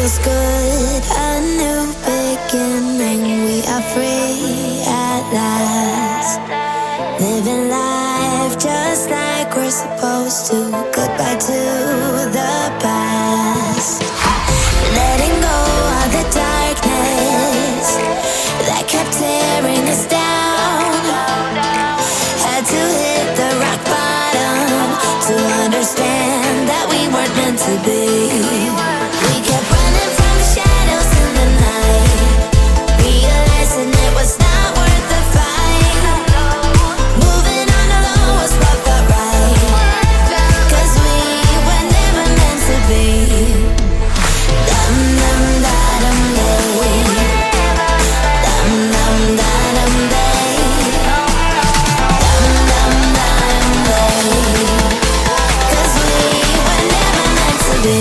feels good, a new beginning. We are free at last, living life just like we're supposed to. Goodbye to the past, letting go of the darkness that kept tearing us down. Had to hit the rock bottom to understand that we weren't meant to be. We kept running from the shadows in the night, realizing it was not worth the fight. Moving on alone was what felt right, 'cause we were never meant to be. Dum dum da dum day, dum dum da dum day, dum dum da dum day, 'cause we were never meant to be.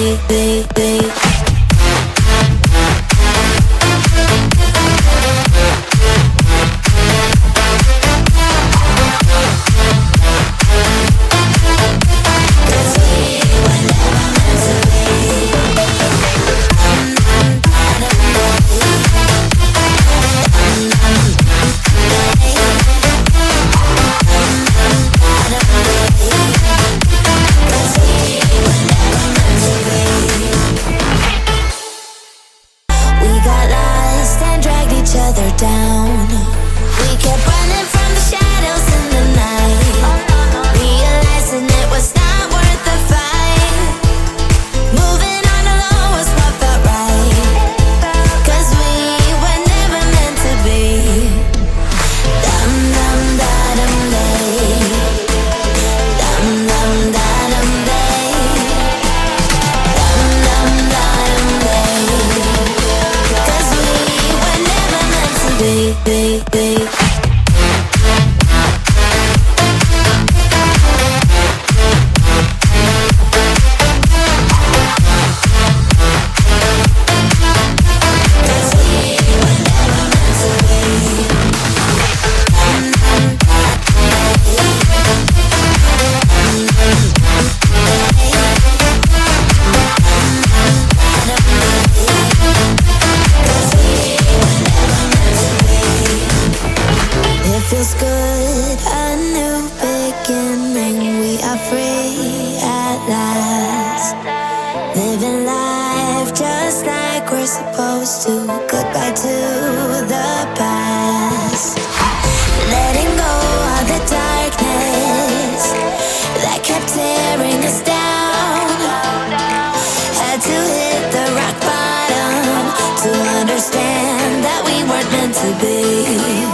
Down. We kept running from the shadows in the night, realizing it was not worth the fight. Moving on alone was what felt right, 'cause we were never meant to be. Dum dum da dum day, dum dum da dum day, dum dum da dum day, 'cause we were never meant to be. Feels good, a new beginning. We are free at last, living life just like we're supposed to. Goodbye to the past, letting go of the darkness that kept tearing us down. Had to hit the rock bottom to understand that we weren't meant to be.